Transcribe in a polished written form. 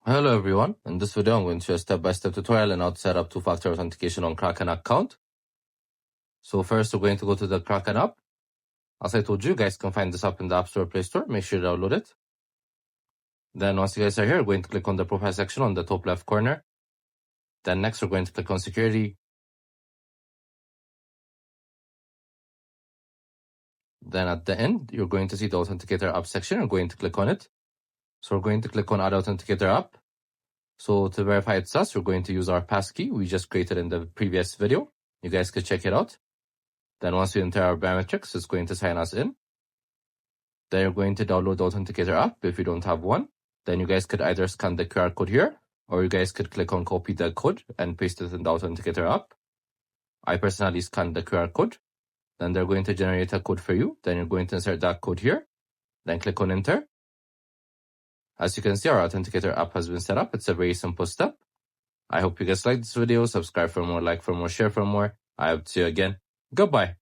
Hello everyone, in this video I'm going to show a step-by-step tutorial on how to set up two-factor authentication on Kraken account. So first we're going to go to the Kraken app. As I told you, guys can find this app in the App Store or Play Store. Make sure you download it. Then once you guys are here, we're going to click on the profile section on the top left corner. Then next we're going to click on security. Then at the end, you're going to see the Authenticator App section. You're going to click on it. So we're going to click on Add Authenticator App. So to verify it's us, we're going to use our passkey we just created in the previous video. You guys can check it out. Then once we enter our biometrics, it's going to sign us in. Then you're going to download the Authenticator app if you don't have one. Then you guys could either scan the QR code here, or you guys could click on copy the code and paste it in the Authenticator app. I personally scanned the QR code. Then they're going to generate a code for you. Then you're going to insert that code here. Then click on enter. As you can see, our Authenticator app has been set up. It's a very simple step. I hope you guys liked this video. Subscribe for more, like for more, share for more. I hope to see you again. Goodbye.